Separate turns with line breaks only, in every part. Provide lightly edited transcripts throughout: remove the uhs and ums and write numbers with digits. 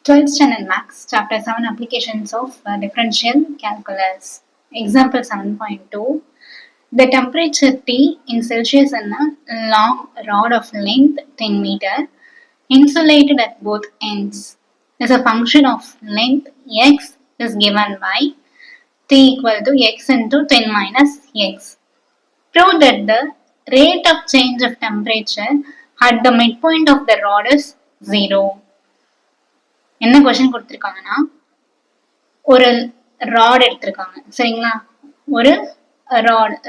12th standard Maths, Chapter 7 Applications of Differential Calculus. Example 7.2. The temperature T in Celsius in a long rod of length 10 meter, insulated at both ends, is a function of length x is given by T equal to x into 10 minus x. Prove that the rate of change of temperature at the midpoint of the rod is 0. என்ன question கொடுத்துருக்காங்கன்னா ஒரு rod எடுத்திருக்காங்க சரிங்களா. ஒரு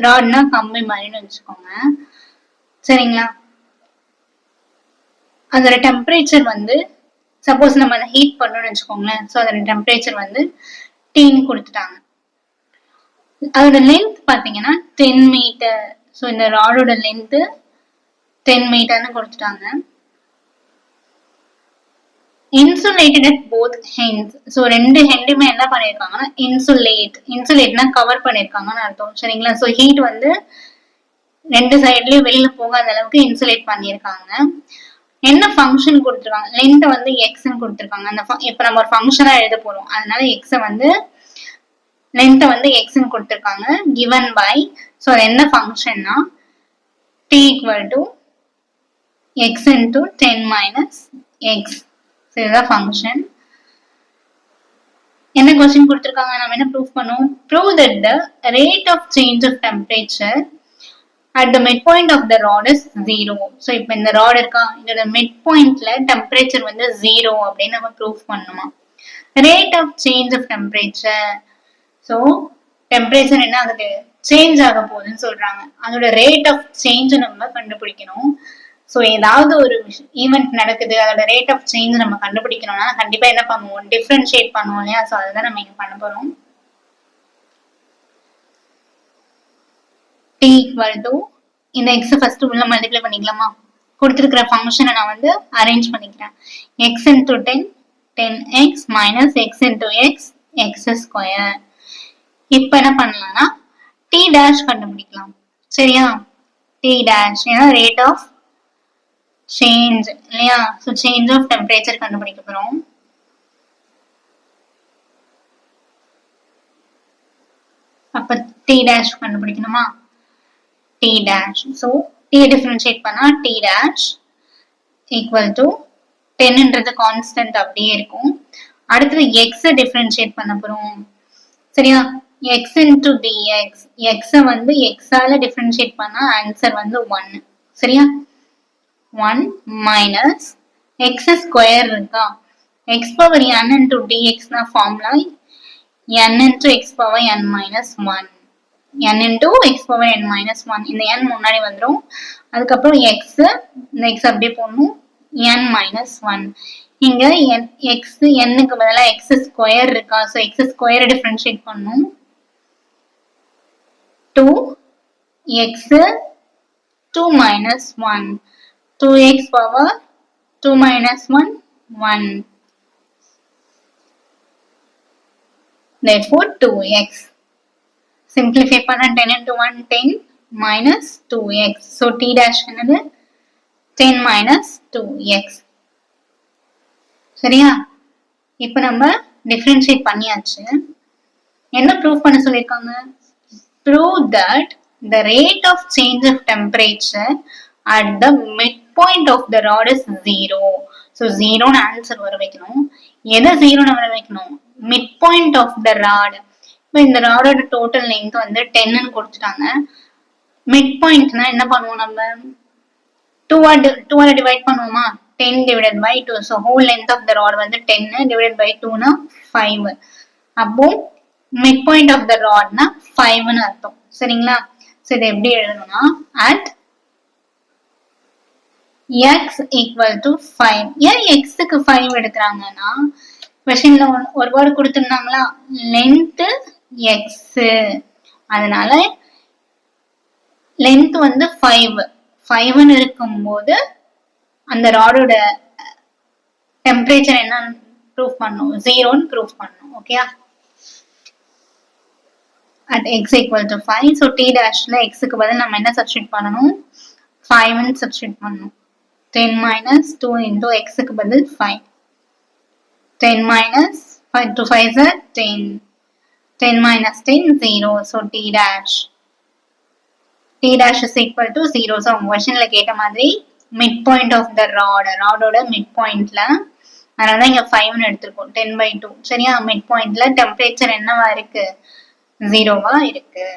ராட்னா கம்பி மாதிரின்னு வச்சுக்கோங்க சரிங்களா. அதோட டெம்பரேச்சர் வந்து சப்போஸ் நம்ம அதை ஹீட் பண்ணணும்னு வச்சுக்கோங்களேன். ஸோ அதோட டெம்பரேச்சர் வந்து டீன்னு கொடுத்துட்டாங்க. அதோட லென்த் பார்த்தீங்கன்னா 10 மீட்டர். ஸோ இந்த ராடோட லென்த்து 10 மீட்டர்னு கொடுத்துட்டாங்க. Insulated at both ends. So ரெண்டு ஹெண்டுமே என்ன பண்ணியிருக்காங்கன்னா இன்சுலேட்னா கவர் பண்ணியிருக்காங்கன்னு அர்த்தம் சரிங்களா. ஸோ ஹீட் வந்து ரெண்டு சைட்லயும் வெளியில போகாத அளவுக்கு இன்சுலேட் பண்ணியிருக்காங்க. என்ன ஃபங்க்ஷன் கொடுத்துருக்காங்க, லென்த் வந்து எக்ஸ்ன்னு கொடுத்துருக்காங்க. அந்த இப்போ நம்ம ஒரு ஃபங்க்ஷனா எழுத போறோம், அதனால எக்ஸை வந்து லென்த்தை வந்து எக்ஸ்ன்னு கொடுத்துருக்காங்க கிவன் பை. ஸோ என்ன ஃபங்க்ஷன்னா T equal to x into 10 minus x. இதுதான் ஃபங்க்ஷன். என்ன கொஸ்டின் கொடுத்துருக்காங்க, நம்ம என்ன ப்ரூவ் பண்ணுவோம். Prove that the rate of change of temperature at the mid point of the rod is 0. So இப்போ இந்த ராட் இருக்கா, இதோட மிட் பாயிண்ட்ல டெம்பரேச்சர் வந்து 0 அப்படின்னு நம்ம ப்ரூவ் பண்ணுமா. Rate of change of temperature, so temperature என்ன ஆகுது, சேஞ்ச் ஆக போகுதுன்னு சொல்றாங்க. அதோட ரேட் ஆஃப் சேஞ்ச் நம்ம கண்டுபிடிக்கணும். ஸோ ஏதாவது ஒரு ஈவெண்ட் நடக்குது, அதோட ரேட் ஆஃப் சேஞ்ச் நம்ம கண்டுபிடிக்கணும்னா கண்டிப்பா என்ன பண்ணுவோம், டிஃபரன்ஷியேட் பண்ணுவோம் இல்லையா. ஸோ அதுதான் நம்ம இங்க பண்ண போறோம். டி ஈக்குவல் டு இந்த எக்ஸ் ஃபர்ஸ்ட் உள்ள மல்டிப்ளை பண்ணிக்கலாமா. கொடுத்துருக்கிற ஃபங்க்ஷனை நான் வந்து அரேஞ்ச் பண்ணிக்கிறேன். X into 10 10x minus X into X X square. இப்போ என்ன பண்ணலாம்னா டி டேஷ் கண்டுபிடிக்கலாம் சரியா. டி டேஷ் ஏன்னா ரேட் ஆஃப் சேஞ்ச் இல்லையா. ஸோ சேஞ்ச் ஆஃப் டெம்பரேச்சர் கண்டுபிடிக்க போறோம். அப்ப டி டேஷ் கண்டுபிடிக்கணுமா. T dash, so T differentiate பண்ணா டி டேஷ் ஈக்குவல் டு 10ன்றது கான்ஸ்டன்ட் அப்படியே இருக்கும். அடுத்தது எக்ஸ் டிஃபரன்ஷியேட் பண்ண போறோம் சரியா. எக்ஸ் இன்டூ டிஎக்ஸ், எக்ஸை வந்து எக்ஸால டிஃபரன்ஷியேட் பண்ணா ஆன்சர் வந்து 1 சரியா. 1 minus x square இருக்கா, x power n into dx na formula n into x power n minus 1, n into x power n minus 1. இந்த n முன்னாடி வந்துரும், அதுக்கப்புறம் x, இந்த x அப்படியே போடணும், n minus 1. இங்க x n-க்கு பதிலா x square இருக்கா, so x square differentiate பண்ணும். 2x 2 minus 1, 2x power 2 minus 1 1, therefore 2x. Simplify பண்ணா 10 into 1 10 minus 2x, so t dash என்னது 10 minus 2x சரியா. இப்போ நம்ம டிஃபரன்ஷியேட் பண்ணியாச்சு. என்ன ப்ரூவ் பண்ண சொல்லியிருக்காங்க, prove that the rate of change of temperature at the midpoint of the rod is 0. So 0 னு ஆன்சர் வர வைக்கணும். எதை 0 னு வர வைக்கணும், midpoint of the rod. இப்போ இந்த ராடோட டோட்டல் லென்த் வந்து 10 னு கொடுத்துட்டாங்க. midpointனா என்ன பண்ணுவோம், நம்ம 2 ஆல டிவைட் பண்ணுவோமா. 10 divided by 2, so whole length of the rod வந்து 10 divided by 2 னா 5. அப்போ midpoint of the rod னா 5 னு அர்த்தம் சரிங்களா. சோ இதை எப்படி எழுதணும்னா at x equal to 5. ஏன் x க்கு 5 எடுக்கிறாங்கன்னா, கொஸ்டின்ல ஒரு வேர்டு கொடுத்திருந்தாங்களா, லென்த் x, அதனால லென்த் வந்து 5 னு இருக்கும்போது அந்த ராடோட டெம்பரேச்சர் என்ன ப்ரூவ் பண்ணணும், 0 னு ப்ரூவ் பண்ணணும் ஓகேயா. at x equal to 5, so t dash ல x க்கு பதில் நம்ம என்ன சப்ஸ்டிட்யூட் பண்ணணும், 5 னு சப்ஸ்டிட்யூட் பண்ணணும். 10 minus 2 into x க்கு பதில் 5. 10 minus 5 to 5 is 10. 10 minus 10 0. So t dash. T dash is equal to 0. So questionல கேட்ட மாதிரி midpoint of the rod. Rodோட midpointல அதனால இங்க 5 எடுத்துருக்கோம். 10/2. சரியா? midpointல temperature என்னவா இருக்கு? 0வா இருக்கு.